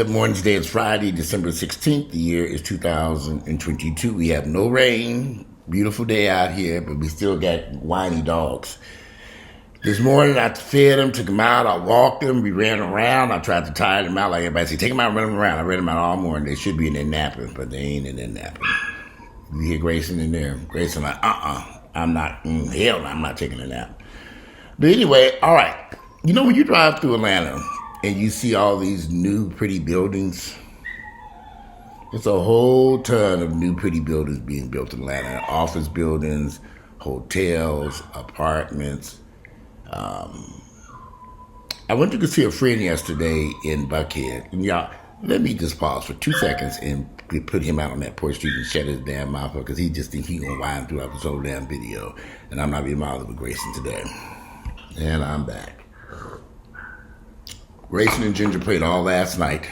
Good morning. Today is Friday, December 16th. The year is 2022. We have no rain. Beautiful day out here, but we still got whiny dogs. This morning I fed them, took them out, I walked them, we ran around. I tried to tire them out like everybody said, take them out, run them around. I ran them out all morning. They should be in there napping, but they ain't in there napping. You hear Grayson in there? Grayson like, I'm not, hell no, I'm not taking a nap. But anyway, all right. You know when you drive through Atlanta and you see all these new pretty buildings, it's a whole ton of new pretty buildings being built in Atlanta. Office buildings, hotels, apartments. I went to go see a friend yesterday in Buckhead. And y'all, let me just pause for 2 seconds and put him out on that porch street and shut his damn mouth up because he just thinks he's going to whine throughout this whole damn video. And I'm not being bothered with Grayson today. And I'm back. Grayson and Ginger played all last night.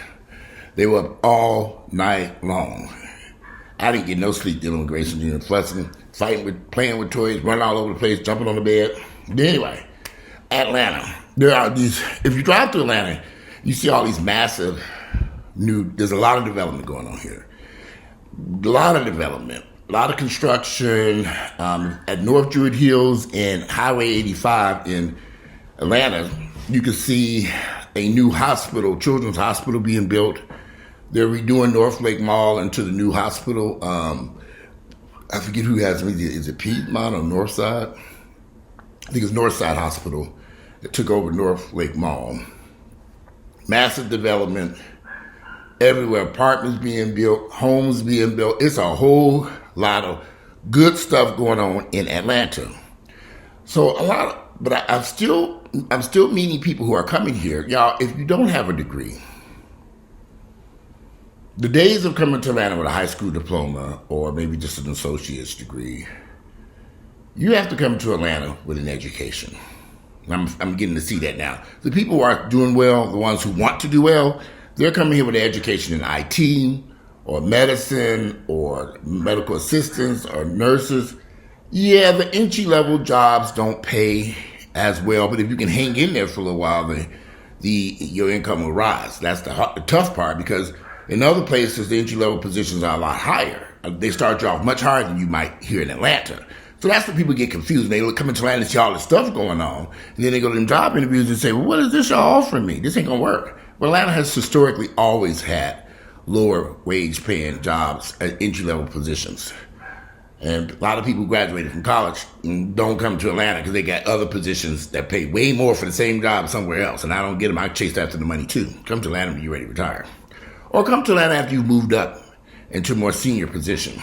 They were up all night long. I didn't get no sleep dealing with Grayson Jr. fussing, fighting with, playing with toys, running all over the place, jumping on the bed. But anyway, Atlanta. There are these, if you drive through Atlanta, you see all these massive there's a lot of development going on here. A lot of development, a lot of construction at North Druid Hills and Highway 85 in Atlanta. You can see a new hospital, children's hospital being built. They're redoing North Lake Mall into the new hospital. I forget who has it. Is it Piedmont or Northside? I think it's Northside Hospital that took over North Lake Mall. Massive development everywhere. Apartments being built, homes being built. It's a whole lot of good stuff going on in Atlanta. So I'm still meeting people who are coming here. Y'all, if you don't have a degree, the days of coming to Atlanta with a high school diploma or maybe just an associate's degree, you have to come to Atlanta with an education. I'm getting to see that now. The people who are doing well, the ones who want to do well, they're coming here with an education in IT or medicine or medical assistants or nurses. Yeah, the entry-level jobs don't pay as well, but if you can hang in there for a little while, your income will rise. That's the tough part, because in other places, the entry-level positions are a lot higher. They start you off much higher than you might here in Atlanta. So that's when people get confused. They come into Atlanta and see all this stuff going on, and then they go to them job interviews and say, well, what is this y'all offering me? This ain't going to work. Well, Atlanta has historically always had lower wage paying jobs at entry-level positions. And a lot of people graduated from college and don't come to Atlanta because they got other positions that pay way more for the same job somewhere else. And I don't get them. I chase after the money too. Come to Atlanta when you're ready to retire. Or come to Atlanta after you've moved up into a more senior position.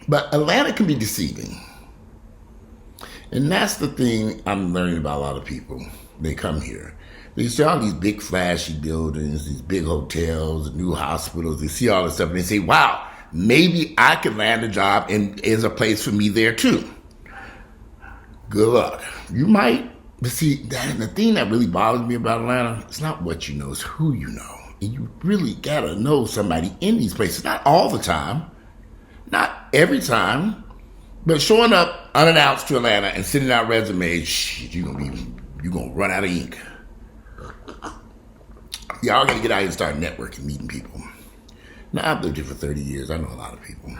But Atlanta can be deceiving. And that's the thing I'm learning about a lot of people. They come here. They see all these big flashy buildings, these big hotels, new hospitals. They see all this stuff and they say, wow, maybe I could land a job and there's a place for me there too. Good luck. You might, but see, the thing that really bothers me about Atlanta, it's not what you know, it's who you know. And you really gotta know somebody in these places. Not all the time, not every time, but showing up unannounced to Atlanta and sending out resumes, you're gonna run out of ink. Y'all gotta get out here and start networking, meeting people. Now, I've lived here for 30 years. I know a lot of people.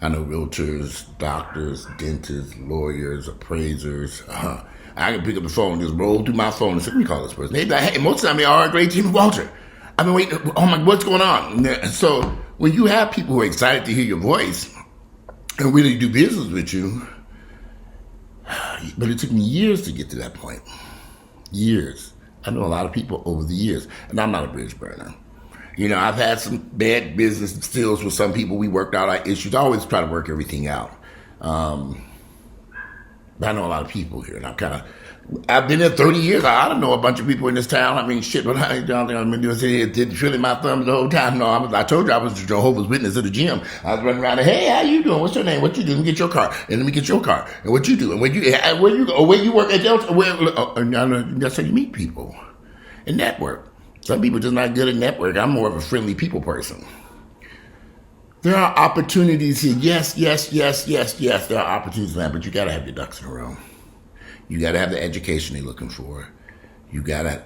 I know realtors, doctors, dentists, lawyers, appraisers. I can pick up the phone and just roll through my phone and say, let me call this person. They be like, hey, most of the time they are a great team of Walter. I've been waiting, oh my, what's going on? And so when you have people who are excited to hear your voice and really do business with you, but it took me years to get to that point. Years. I know a lot of people over the years, and I'm not a bridge burner. You know, I've had some bad business deals with some people. We worked out our issues. I always try to work everything out. But I know a lot of people here, and I've been there 30 years. I don't know a bunch of people in this town. I mean, shit, but I don't think I've been doing it. Didn't twiddling my thumbs the whole time. No, I told you I was the Jehovah's Witness at the gym. I was running around and, hey, how you doing? What's your name? What you do? Let me get your car. And let me get your car. And what you do? And where you go? Where you work at Delta? That's how you meet people and network. Some people are just not good at network. I'm more of a friendly people person. There are opportunities here. Yes. There are opportunities there, but you got to have your ducks in a row. You got to have the education they're looking for. You got to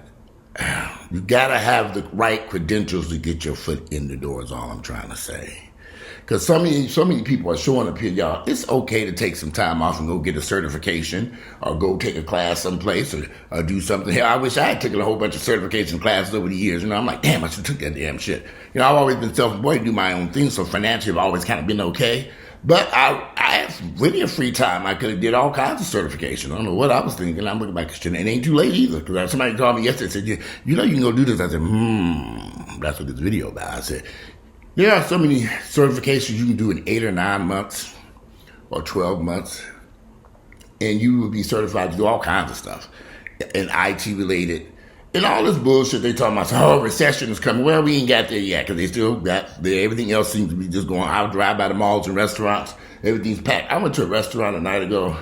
You gotta have the right credentials to get your foot in the door is all I'm trying to say. Because so many people are showing up here, y'all. It's okay to take some time off and go get a certification or go take a class someplace or do something. Hell, I wish I had taken a whole bunch of certification classes over the years. I'm like, damn, I should have took that damn shit. I've always been self-employed, do my own thing, so financially I've always kind of been okay. But I have really a free time. I could have did all kinds of certification. I don't know what I was thinking. I'm looking back, it ain't too late either. Because somebody called me yesterday and said, you can go do this. I said, that's what this video about. I said, there are so many certifications you can do in 8 or 9 months or 12 months, and you will be certified to do all kinds of stuff, and IT related, and all this bullshit they talking about. Oh, recession is coming. Well, we ain't got there yet because they still got there. Everything else seems to be just going. I'll drive by the malls and restaurants. Everything's packed. I went to a restaurant a night ago,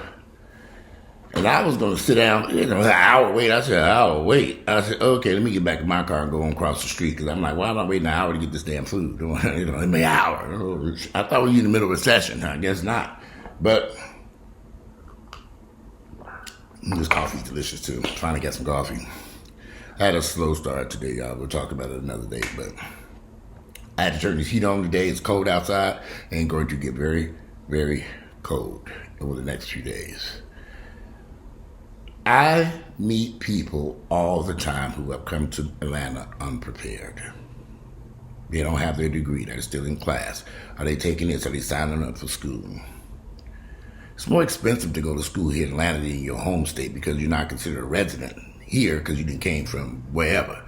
and I was going to sit down, an hour wait. I said, an hour wait. I said, okay, let me get back in my car and go on across the street. Because I'm like, why am I waiting an hour to get this damn food? Let me an hour. I thought we were in the middle of a recession. I guess not. But this coffee's delicious, too. Finally got some coffee. I had a slow start today, y'all. We'll talk about it another day. But I had to turn this heat on today. It's cold outside and going to get very, very cold over the next few days. I meet people all the time who have come to Atlanta unprepared. They don't have their degree. They're still in class. Are they taking this? Are they signing up for school? It's more expensive to go to school here in Atlanta than in your home state because you're not considered a resident here because you didn't came from wherever.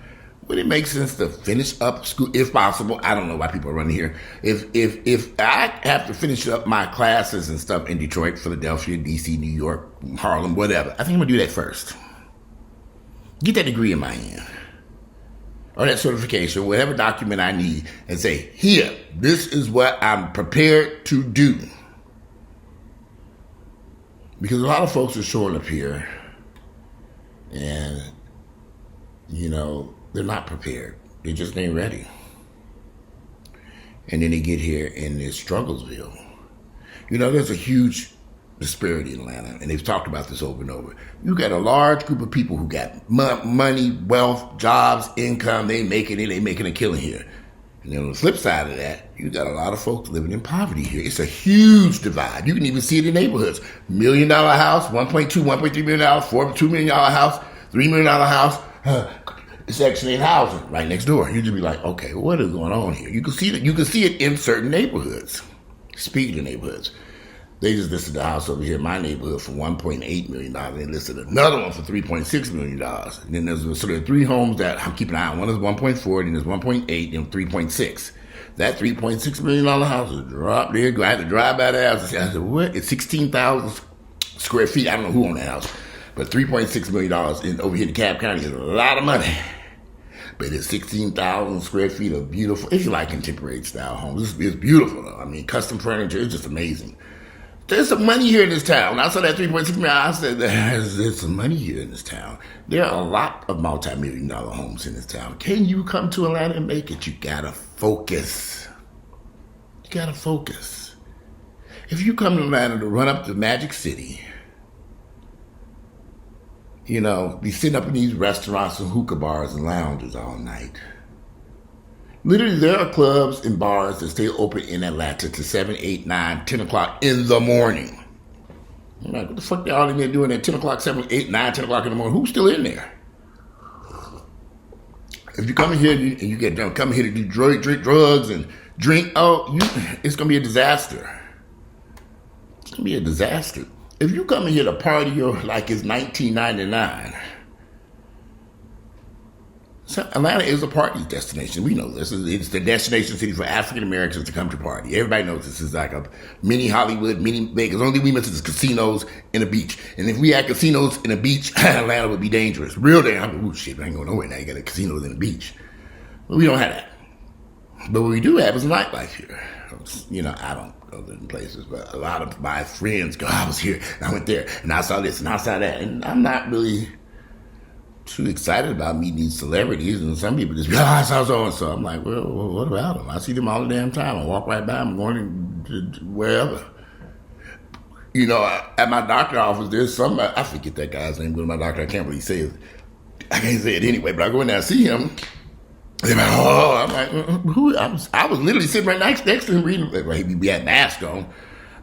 Would it make sense to finish up school if possible? I don't know why people are running here. If I have to finish up my classes and stuff in Detroit, Philadelphia, DC, New York, Harlem, whatever, I think I'm gonna do that first. Get that degree in my hand. Or that certification, whatever document I need, and say, here, this is what I'm prepared to do. Because a lot of folks are showing up here and, they're not prepared. They just ain't ready. And then they get here and it's Strugglesville. There's a huge disparity in Atlanta, and they've talked about this over and over. You got a large group of people who got money, wealth, jobs, income. They making a killing here. And then on the flip side of that, you got a lot of folks living in poverty here. It's a huge divide. You can even see it in neighborhoods. $1 million house, $1.2, $1.3 million, $2 million house, $3 million house. Section 8 housing right next door. You just be like, okay, what is going on here? You can see it in certain neighborhoods. Speaking of neighborhoods, they just listed the house over here in my neighborhood for $1.8 million. They listed another one for $3.6 million. And then there are 3 homes that I'm keeping an eye on. One is 1.4, then there's 1.8, and 3.6. That $3.6 million house is dropped there. I had to drive by the house. I said, what? It's 16,000 square feet. I don't know who owned that house. But $3.6 million over here in DeKalb County is a lot of money. But it's 16,000 square feet of beautiful, if you like contemporary style homes. It's beautiful though. I mean, custom furniture, it's just amazing. There's some money here in this town. When I saw that 3.6 million, I said, there's some money here in this town. There are a lot of multi-million-dollar homes in this town. Can you come to Atlanta and make it? You gotta focus. You gotta focus. If you come to Atlanta to run up to Magic City, be sitting up in these restaurants and hookah bars and lounges all night. Literally, there are clubs and bars that stay open in Atlanta to 7, 8, 9, 10 o'clock in the morning. I'm like, what the fuck y'all in there doing at 10 o'clock, 7, 8, 9, 10 o'clock in the morning? Who's still in there? If you come in here and you get done, come here to do drink drugs and drink, it's going to be a disaster. It's going to be a disaster. If you come in here to party like it's 1999, so Atlanta is a party destination. We know this. It's the destination city for African Americans to come to party. Everybody knows this is like a mini Hollywood, mini Vegas. Only we miss is casinos and a beach. And if we had casinos and a beach, Atlanta would be dangerous. Real damn. Oh shit, I ain't going nowhere now. You got a casinos and a beach. But we don't have that. But what we do have is a nightlife here. I don't go to places, but a lot of my friends go, I was here, and I went there, and I saw this, and I saw that. And I'm not really too excited about meeting these celebrities, and some people just be, I saw so-and-so. I'm like, well, what about them? I see them all the damn time. I walk right by them, going to wherever. At my doctor's office, there's somebody, I forget that guy's name, but my doctor, I can't really say it. I can't say it anyway, but I go in there and see him. They're like, oh, I'm like, who? I was literally sitting right next to him reading. Well, he had mask on.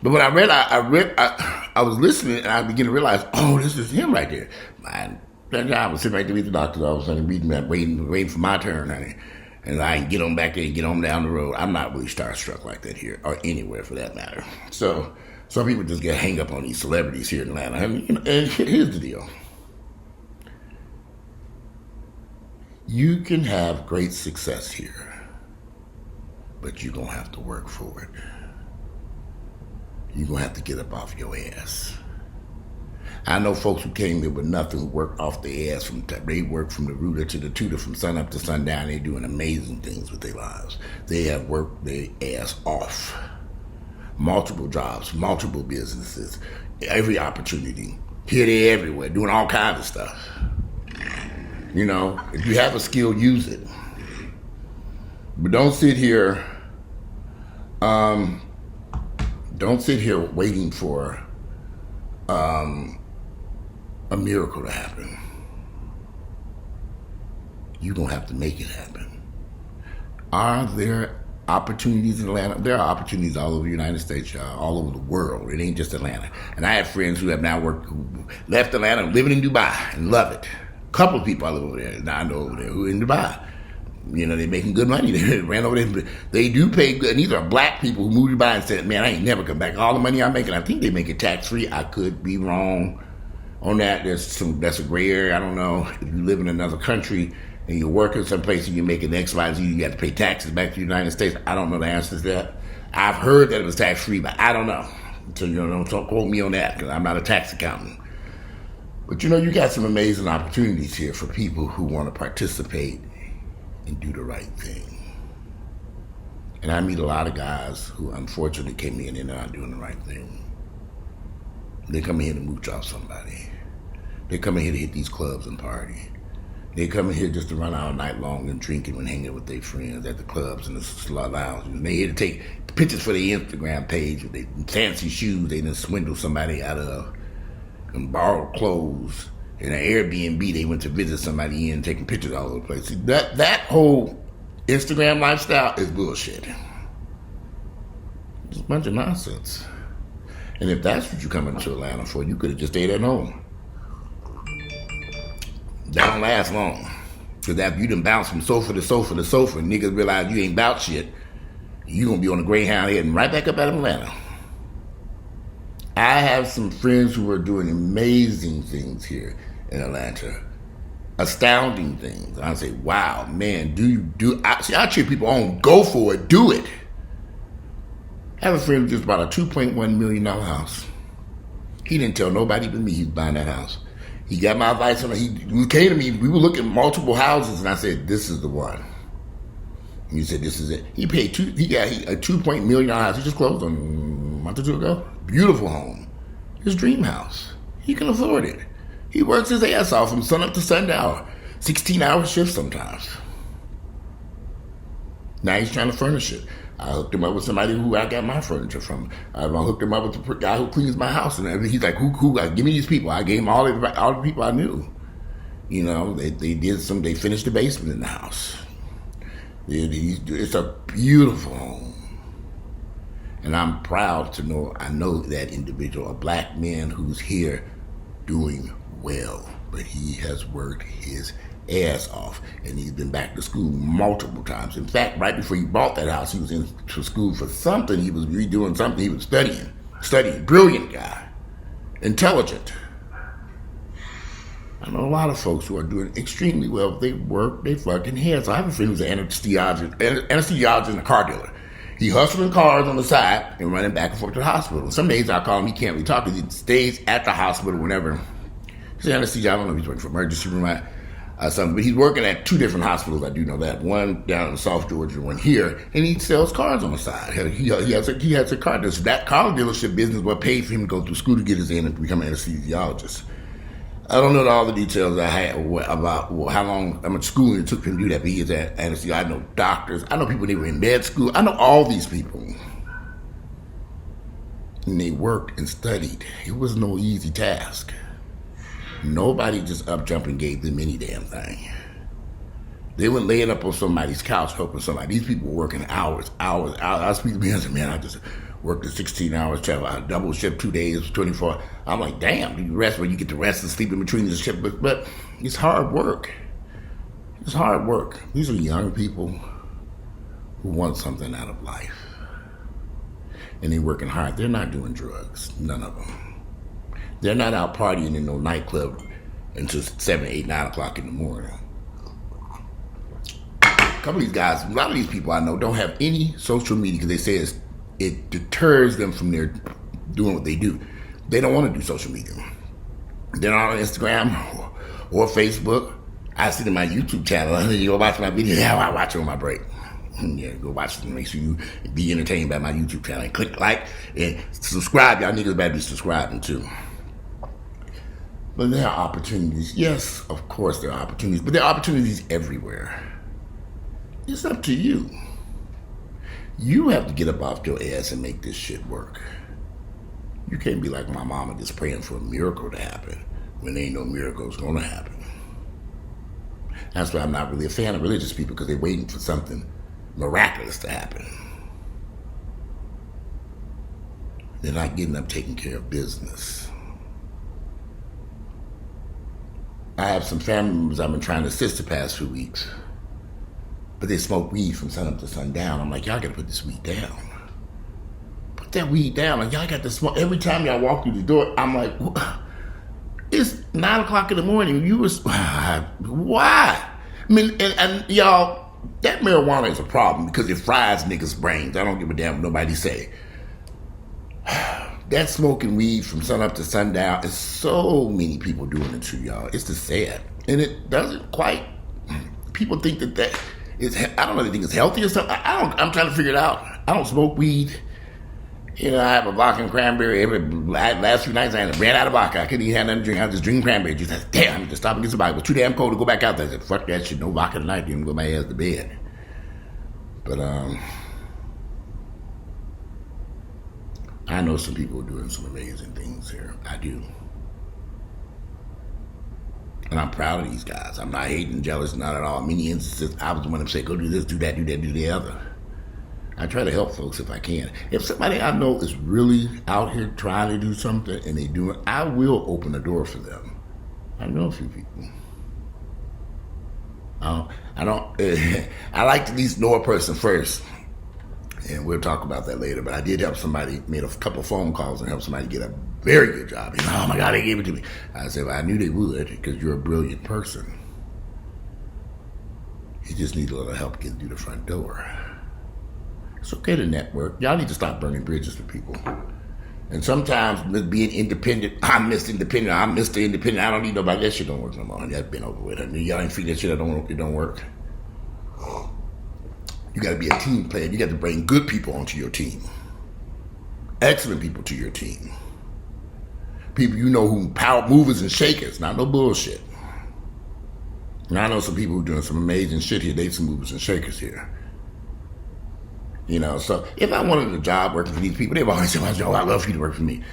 But when I read, I was listening and I began to realize, oh, this is him right there. I was sitting right there with the doctor. All of a sudden, reading that, waiting for my turn, honey. And I can get on back there and get on down the road. I'm not really starstruck like that here, or anywhere for that matter. So some people just get hang up on these celebrities here in Atlanta. And here's the deal. You can have great success here, but you're going to have to work for it. You're going to have to get up off your ass. I know folks who came here with nothing, work off their ass. They work from the rooter to the tutor, from sun up to sundown. They're doing amazing things with their lives. They have worked their ass off. Multiple jobs, multiple businesses, every opportunity. Here, there, everywhere, doing all kinds of stuff. You know, if you have a skill, use it. But don't sit here waiting for a miracle to happen. You're going to have to make it happen. Are there opportunities in Atlanta? There are opportunities all over the United States, y'all, all over the world. It ain't just Atlanta. And I have friends who have now who left Atlanta, living in Dubai, and love it. A couple of people I live over there, and I know over there, who are in Dubai. You know, they're making good money. They ran over there. They do pay good. And these are black people who moved to Dubai and said, man, I ain't never come back. All the money I'm making, I think they make it tax-free. I could be wrong on that. That's a gray area. I don't know. If you live in another country and you're working someplace and you're making X, Y, Z, you have to pay taxes back to the United States. I don't know the answer to that. I've heard that it was tax-free, but I don't know. So, you know, don't quote me on that because I'm not a tax accountant. But, you know, you got some amazing opportunities here for people who want to participate and do the right thing. And I meet a lot of guys who unfortunately came in and they're not doing the right thing. They come in here to mooch off somebody. They come in here to hit these clubs and party. They come in here just to run out night long and drinking and hanging with their friends at the clubs and the slot lounges. And they here to take pictures for their Instagram page with their fancy shoes they done swindle somebody out of and borrow clothes. In an Airbnb, they went to visit somebody in, taking pictures all over the place. See, that whole Instagram lifestyle is bullshit. It's a bunch of nonsense. And if that's what you're coming to Atlanta for, you could have just stayed at home. That don't last long. Because after you done bounce from sofa to sofa to sofa, and niggas realize you ain't bout shit, you going to be on a Greyhound heading right back up out of Atlanta. I have some friends who are doing amazing things here in Atlanta. Astounding things. I say, wow, man, I cheer people on, go for it, do it. I have a friend who just bought a $2.1 million house. He didn't tell nobody but me he was buying that house. He got my advice on it. He came to me, we were looking at multiple houses, and I said, this is the one. And he said, this is it. He got a $2.1 million house. He just closed on a month or two ago. Beautiful home. His dream house. He can afford it. He works his ass off from sun up to sundown. 16-hour shifts sometimes. Now he's trying to furnish it. I hooked him up with somebody who I got my furniture from. I hooked him up with the guy who cleans my house. And he's like, who, give me these people. I gave him all the people I knew. You know, they finished the basement in the house. It's a beautiful home. And I'm proud to know, I know that individual, a black man who's here doing well. But he has worked his ass off. And he's been back to school multiple times. In fact, right before he bought that house, he was into school for something. He was redoing something. He was studying. Brilliant guy. Intelligent. I know a lot of folks who are doing extremely well. They work, they fucking heads. So I have a friend who's an anesthesiologist and a car dealer. He hustling cars on the side and running back and forth to the hospital. Some days I call him, he can't really talk because he stays at the hospital whenever. He's an anesthesiologist. I don't know if he's working for emergency room or something, but he's working at two different hospitals. I do know that. One down in South Georgia, one here, and he sells cars on the side. He has a car dealership. That car dealership business what paid for him to go through school to get his in and become an anesthesiologist. I don't know all the details I had about how much schooling it took for him to do that, but he is an anesthesiologist. I know doctors. I know people that were in med school. I know all these people. And they worked and studied. It was no easy task. Nobody just up jumped and gave them any damn thing. They went laying up on somebody's couch helping somebody. These people were working hours. I speak to me and say, man, I just worked a 16 hours, travel, I double shift 2 days, 24. I'm like, damn, you rest where you get to rest and sleep in between the shift. But it's hard work. It's hard work. These are young people who want something out of life. And they're working hard. They're not doing drugs. None of them. They're not out partying in no nightclub until 7, 8, 9 o'clock in the morning. A couple of these guys, a lot of these people I know don't have any social media because they say it deters them from their doing what they do. They don't want to do social media. They're not on Instagram or Facebook. I see it in my YouTube channel. And then you go watch my video. Yeah, I watch it on my break. Yeah, go watch it and make sure you be entertained by my YouTube channel. And click like and subscribe. Y'all niggas better be subscribing too. But there are opportunities. Yes, of course there are opportunities. But there are opportunities everywhere. It's up to you. You have to get up off your ass and make this shit work. You can't be like my mama just praying for a miracle to happen when there ain't no miracles gonna happen. That's why I'm not really a fan of religious people, because they're waiting for something miraculous to happen. They're not getting up taking care of business. I have some family members I've been trying to assist the past few weeks, but they smoke weed from sun up to sundown. I'm like, y'all gotta put this weed down. Put that weed down. Like, y'all got to smoke. Every time y'all walk through the door, I'm like, it's 9 o'clock in the morning. You was, why? I mean, and y'all, that marijuana is a problem because it fries niggas' brains. I don't give a damn what nobody say. That smoking weed from sun up to sundown is so many people doing it to y'all. It's just sad. And it doesn't quite, people think that is, I don't know if they think it's healthy or something. I'm trying to figure it out. I don't smoke weed. You know, I have a vodka and cranberry. Last few nights I ran out of vodka. I couldn't even have nothing to drink. I was just drinking cranberry juice. I said, damn, I need to stop and get some vodka. It was too damn cold to go back out there. I said, fuck that shit. No vodka tonight. Didn't go my ass to bed. But, I know some people are doing some amazing things here. I do. And I'm proud of these guys. I'm not hating, jealous, not at all. In many instances, I was the one that said, go do this, do that, do the other. I try to help folks if I can. If somebody I know is really out here trying to do something and they do it, I will open the door for them. I know a few people. I like to at least know a person first. And we'll talk about that later. But I did help somebody, made a couple of phone calls and helped somebody get a very good job. And, oh my God, they gave it to me. I said, well, I knew they would because you're a brilliant person. You just need a little help getting through the front door. It's okay to network. Y'all need to stop burning bridges with people. And sometimes being independent, I'm Mr. Independent, I'm Mr. Independent, I don't need nobody. That shit don't work no more. That's been over with. Y'all ain't figure that shit out, it don't work. You got to be a team player. You got to bring good people onto your team. Excellent people to your team. People you know who power movers and shakers, not no bullshit. And I know some people who are doing some amazing shit here. They some movers and shakers here. You know, so if I wanted a job working for these people, they've always said, well, Joe, I'd love for you to work for me.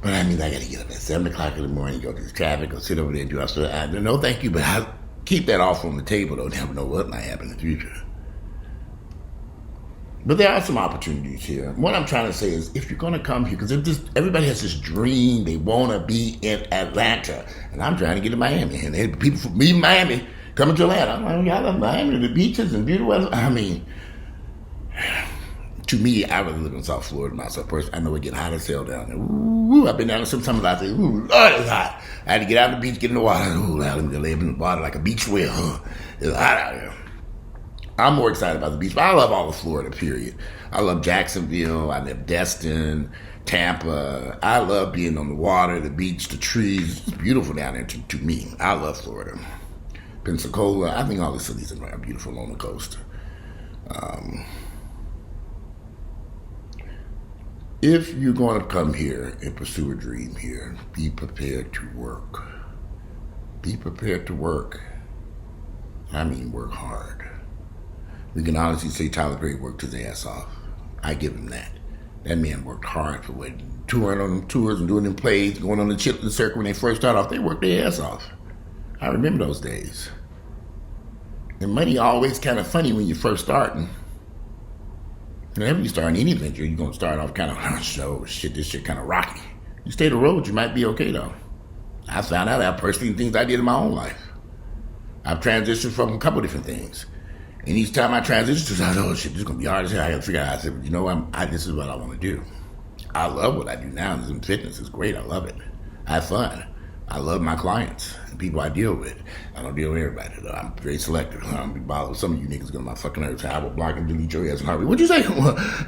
But I mean, I got to get up at 7 o'clock in the morning, go through the traffic, go sit over there and do that. No, thank you, but I keep that off on the table, though. Never know what might happen in the future. But there are some opportunities here. What I'm trying to say is, if you're going to come here, because everybody has this dream, they want to be in Atlanta. And I'm trying to get to Miami. And people from me in Miami coming to Atlanta. I'm like, I love Miami, the beaches and beautiful weather. I mean, to me, I really live in South Florida myself. First, I know it get hot as hell down there. Ooh, I've been down there sometimes. I say, ooh, Lord, it's hot. I had to get out of the beach, get in the water. Ooh, let me lay up in the water like a beach whale. It's hot out here. I'm more excited about the beach, but I love all of Florida, period. I love Jacksonville, I love Destin, Tampa. I love being on the water, the beach, the trees. It's beautiful down there to me. I love Florida. Pensacola, I think all the cities are beautiful on the coast. If you're going to come here and pursue a dream here, be prepared to work. Be prepared to work. I mean, work hard. We can honestly say Tyler Perry worked his ass off. I give him that. That man worked hard for what? Touring on them tours and doing them plays, going on the Chitlin circuit when they first started off. They worked their ass off. I remember those days. And money always kind of funny when you're first starting. Whenever you start any venture, you're going to start off kind of, oh, shit, this shit kind of rocky. You stay the road, you might be okay, though. I found out that personally things I did in my own life. I've transitioned from a couple different things. And each time I transitioned, I thought, oh, shit, this is going to be hard as hell. I got to figure out. I said, you know, this is what I want to do. I love what I do now. This in fitness is great. I love it. I have fun. I love my clients and people I deal with. I don't deal with everybody, though. I'm very selective. I don't be bothered with some of you niggas get on my fucking nerves. I will block and delete your ass in a hurry. What'd you say?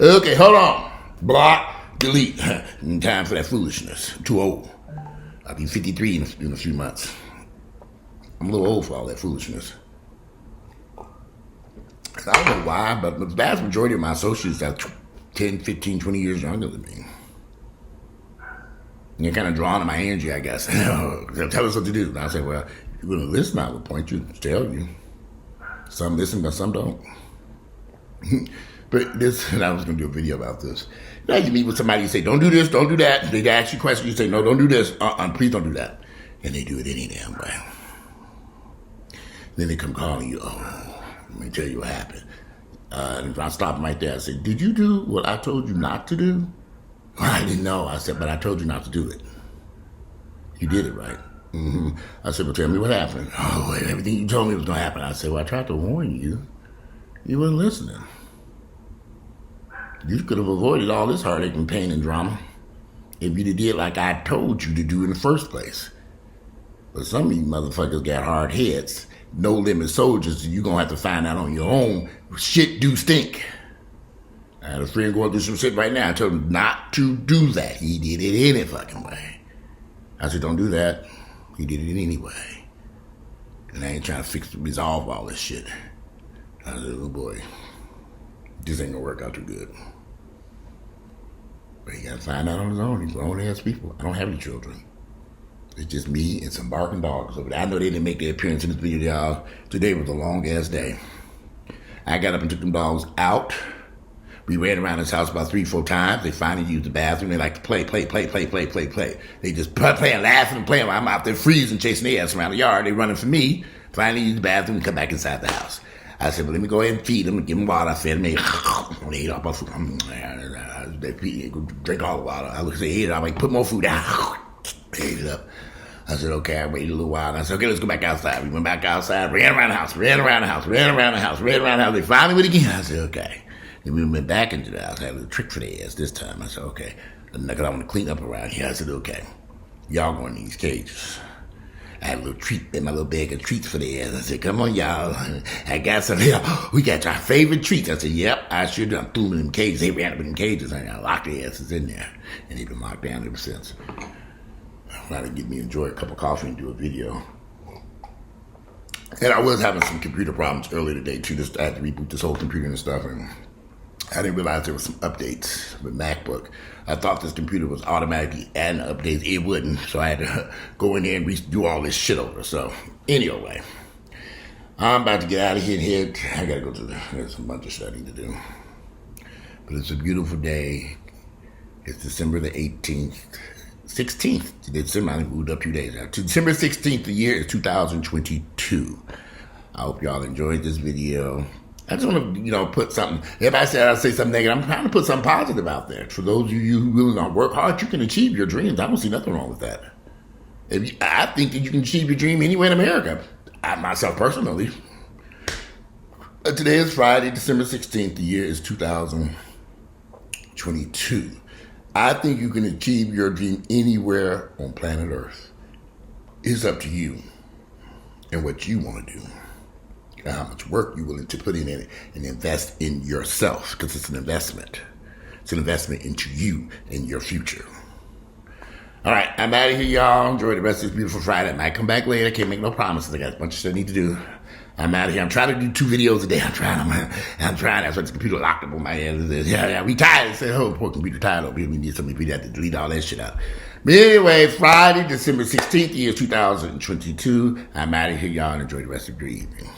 Okay, hold on. Block, delete. Time for that foolishness. I'm too old. I'll be 53 in a few months. I'm a little old for all that foolishness. I don't know why, but the vast majority of my associates are 10, 15, 20 years younger than me. And you're kind of drawn to my energy, I guess. They'll tell us what to do. And I say, well, if you're going to listen, I will point you, tell you. Some listen, but some don't. But this, and I was going to do a video about this. Now you meet with somebody, you say, don't do this, don't do that. They ask you questions, you say, no, don't do this. Please don't do that. And they do it any damn way. Then they come calling you, oh, let me tell you what happened. And I stopped right there. I said, did you do what I told you not to do? Well, I didn't know. I said, but I told you not to do it. You did it, right? Mm-hmm. I said, well, tell me what happened. Oh, everything you told me was going to happen. I said, well, I tried to warn you. You weren't listening. You could have avoided all this heartache and pain and drama if you did like I told you to do in the first place. But some of you motherfuckers got hard heads. No limit soldiers, you're going to have to find out on your own. Shit do stink. I had a friend going through some shit right now. I told him not to do that. He did it any fucking way. I said, don't do that. He did it anyway. And I ain't trying to resolve all this shit. I said, oh boy, this ain't going to work out too good. But he got to find out on his own. He's grown-ass people. I don't have any children. It's just me and some barking dogs over there. I know they didn't make their appearance in this video, y'all. Today was a long-ass day. I got up and took them dogs out. We ran around this house about 3-4 times. They finally used the bathroom. They like to play. They just play and laugh and play. I'm out there freezing, chasing their ass around the yard. They running for me. Finally used the bathroom and come back inside the house. I said, well, let me go ahead and feed them and give them water. I fed them. They ate all my food. They drink all the water. I looked at they ate it. I'm like, put more food down. They ate it up. I said, okay, I waited a little while. I said, okay, let's go back outside. We went back outside, ran around the house. They finally went again. I said, okay. Then we went back into the house. I had a little trick for their ass this time. I said, okay. Because I want to clean up around here. I said, okay. Y'all going in these cages. I had a little treat in my little bag of treats for their ass. I said, come on, y'all. I got some here. We got our favorite treats. I said, yep, I sure do. I threw them in them cages. They ran up in them cages. I locked their asses in there. And they've been locked down ever since. Trying to get me enjoy a cup of coffee and do a video. And I was having some computer problems earlier today too. I had to reboot this whole computer and stuff, and I didn't realize there was some updates with MacBook. I thought this computer was automatically adding updates. It wouldn't, so I had to go in there and redo all this shit over. So anyway, I'm about to get out of here and head. I gotta go there's a bunch of shit I need to do. But it's a beautiful day. It's December the 16th. December, I moved up 2 days now. December 16th, the year is 2022. I hope y'all enjoyed this video. I just want to, put something. Everybody said I say something negative. I'm trying to put something positive out there. For those of you who really don't work hard, you can achieve your dreams. I don't see nothing wrong with that. I think that you can achieve your dream anywhere in America. I myself personally. Today is Friday, December 16th. The year is 2022. I think you can achieve your dream anywhere on planet Earth. It's up to you and what you want to do. And how much work you're willing to put in it and invest in yourself, because it's an investment. It's an investment into you and your future. All right, I'm out of here, y'all. Enjoy the rest of this beautiful Friday. I might come back later. Can't make no promises. I got a bunch of stuff I need to do. I'm out of here. I'm trying to do 2 videos a day. I'm trying. That's why the computer locked up on my head. Yeah, we tired. I said, oh, poor computer tired over here. We need something. We have to delete all that shit out. But anyway, Friday, December 16th, year 2022. I'm out of here, y'all. Enjoy the rest of your evening.